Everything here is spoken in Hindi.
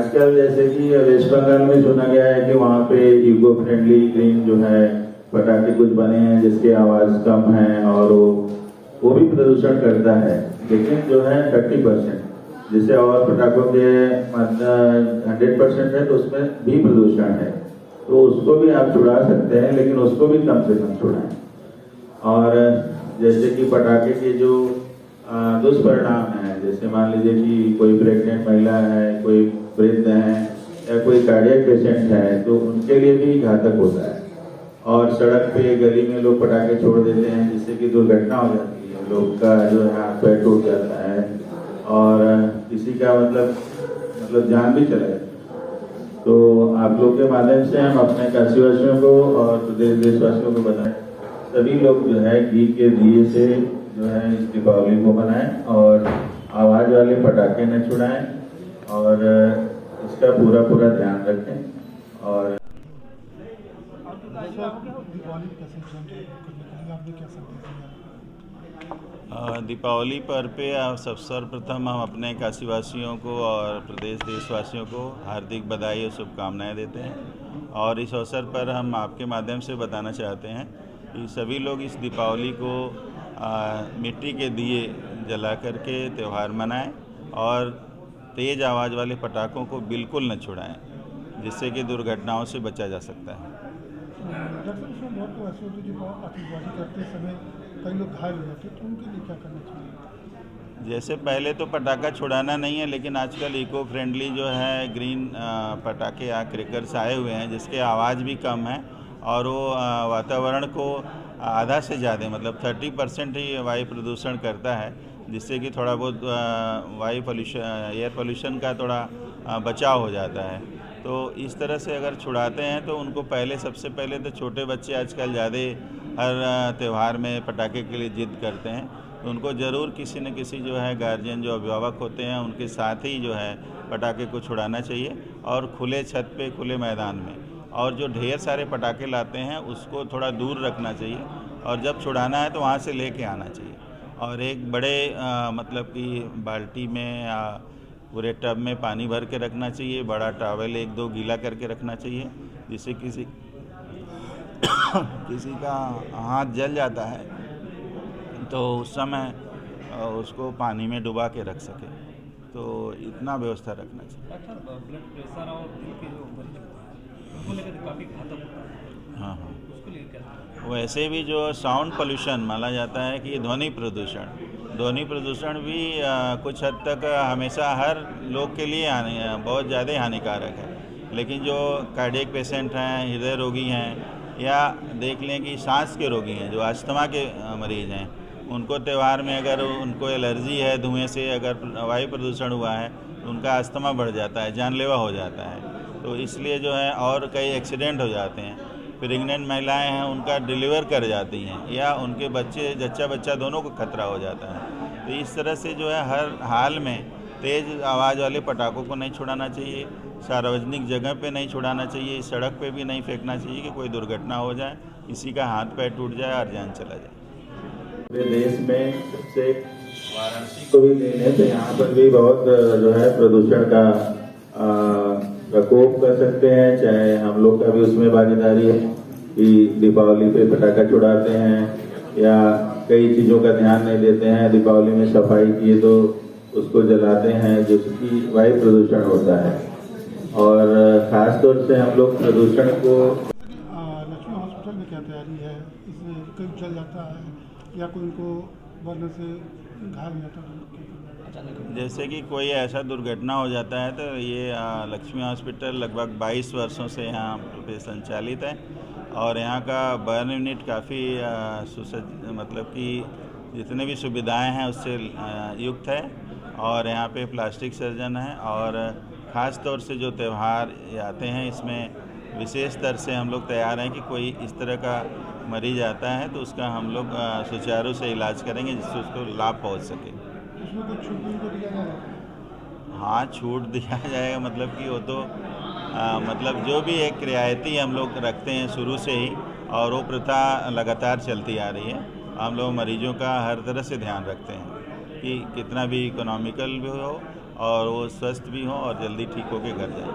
आजकल जैसे कि वेस्ट बंगाल में सुना गया है कि वहाँ पे इको फ्रेंडली ग्रीन जो है पटाखे कुछ बने हैं जिसकी आवाज़ कम है और वो भी प्रदूषण करता है, लेकिन जो है 30% जिसे और पटाखों के 100% है तो उसमें भी प्रदूषण है, तो उसको भी आप छुड़ा सकते हैं, लेकिन उसको भी कम से कम छुड़ाएं। और जैसे कि पटाखे के जो दुष्परिणाम हैं, जैसे मान लीजिए कि कोई प्रेग्नेंट महिला है, कोई वृद्ध है या कोई कार्डियक पेशेंट है, तो उनके लिए भी घातक होता है। और सड़क पे गली में लोग पटाखे छोड़ देते हैं जिससे कि दुर्घटना हो जाती है, लोग का जो है हाथ पैर टूट जाता है और किसी का मतलब जान भी चला जाता है। तो आप लोग के माध्यम से हम अपने काशीवासियों को और प्रदेश देशवासियों को बताएं, सभी लोग जो है घी के दिए से जो है इस दीपावली को मनाएं और आवाज़ वाले पटाखे न छुड़ाएं और इसका पूरा ध्यान रखें। और दीपावली पर्व पे सर्वप्रथम हम अपने काशीवासियों को और प्रदेश देशवासियों को हार्दिक बधाई और शुभकामनाएं देते हैं। और इस अवसर पर हम आपके माध्यम से बताना चाहते हैं कि सभी लोग इस दीपावली को मिट्टी के दिए जला करके त्यौहार मनाएं और तेज़ आवाज़ वाले पटाखों को बिल्कुल न छुड़ाएं, जिससे कि दुर्घटनाओं से बचा जा सकता है। आतिशबाजी करते समय कई लोग घायल हो जाते हैं, तो उनके लिए क्या करना चाहिए? जैसे पहले तो पटाखा छुड़ाना नहीं है, लेकिन आजकल इको फ्रेंडली जो है ग्रीन पटाखे या क्रैकर्स आए हुए हैं जिसके आवाज़ भी कम है और वो वातावरण को आधा से ज़्यादा मतलब 30% ही वायु प्रदूषण करता है, जिससे कि थोड़ा बहुत वायु पोल्यूशन एयर पोल्यूशन का थोड़ा बचाव हो जाता है। तो इस तरह से अगर छुड़ाते हैं तो उनको सबसे पहले तो छोटे बच्चे आजकल ज़्यादा हर त्यौहार में पटाखे के लिए जिद करते हैं, तो उनको ज़रूर किसी न किसी जो है गार्जियन जो अभिभावक होते हैं उनके साथ ही जो है पटाखे को छुड़ाना चाहिए और खुले छत पे खुले मैदान में। और जो ढेर सारे पटाखे लाते हैं उसको थोड़ा दूर रखना चाहिए और जब छुड़ाना है तो वहाँ से लेके आना चाहिए। और एक बड़े मतलब कि बाल्टी में या पूरे टब में पानी भर के रखना चाहिए, बड़ा टॉवल 1-2 गीला करके रखना चाहिए, जिससे किसी का हाथ जल जाता है तो उस समय उसको पानी में डुबा के रख सके, तो इतना व्यवस्था रखना चाहिए। अच्छा, ब्लड प्रेशर और दिल के जो मरीज होते हैं उनको लेकर काफ़ी घातक होता है। हाँ, उसको लेकर क्या? वैसे भी जो साउंड पोल्यूशन माना जाता है कि ध्वनि प्रदूषण भी कुछ हद तक हमेशा हर लोग के लिए बहुत ज़्यादा हानिकारक है, लेकिन जो कार्डियक पेशेंट हैं, हृदय रोगी हैं या देख लें कि सांस के रोगी हैं, जो अस्थमा के मरीज़ हैं, उनको त्यौहार में अगर उनको एलर्जी है धुएं से, अगर वायु प्रदूषण हुआ है तो उनका अस्थमा बढ़ जाता है, जानलेवा हो जाता है। तो इसलिए जो है और कई एक्सीडेंट हो जाते हैं। प्रेग्नेंट महिलाएं हैं उनका डिलीवर कर जाती हैं या उनके बच्चे जच्चा बच्चा दोनों को खतरा हो जाता है। तो इस तरह से जो है हर हाल में तेज़ आवाज़ वाले पटाखों को नहीं छुड़ाना चाहिए, सार्वजनिक जगह पे नहीं छुड़ाना चाहिए, सड़क पे भी नहीं फेंकना चाहिए कि कोई दुर्घटना हो जाए, किसी का हाथ पैर टूट जाए और जान चला जाए। पूरे देश में सबसे वाराणसी को भी ले लें तो यहाँ पर भी बहुत जो है प्रदूषण का प्रकोप कर सकते हैं, चाहे हम लोग का भी उसमें भागीदारी है कि दीपावली पे पटाखा छुड़ाते हैं या कई चीज़ों का ध्यान नहीं देते हैं, दीपावली में सफाई किए तो उसको जलाते हैं जिसकी वायु प्रदूषण होता है। और ख़ास तौर से हम लोग प्रदूषण को लक्ष्मी हॉस्पिटल में क्या तैयारी है? इसमें कहीं चल जाता है या कोई उनको बर्न से घायल हो जाता है? जैसे कि कोई ऐसा दुर्घटना हो जाता है तो ये लक्ष्मी हॉस्पिटल लगभग 22 वर्षों से यहाँ पे संचालित है और यहाँ का बर्न यूनिट काफ़ी मतलब कि जितने भी सुविधाएं हैं उससे युक्त है। और यहाँ पे प्लास्टिक सर्जन है और ख़ास तौर से जो त्यौहार आते हैं इसमें विशेष स्तर से हम लोग तैयार हैं कि कोई इस तरह का मरीज आता है तो उसका हम लोग सुचारू से इलाज करेंगे जिससे उसको लाभ पहुँच सके। उसमें कुछ छूट भी दिया जाएगा? हाँ, छूट दिया जाएगा, मतलब कि वो तो मतलब जो भी एक रियायती हम लोग रखते हैं शुरू से ही और वो प्रथा लगातार चलती आ रही है। हम लोग मरीजों का हर तरह से ध्यान रखते हैं कि कितना भी इकोनॉमिकल भी हो और वो स्वस्थ भी हों और जल्दी ठीक होकर घर जाएं।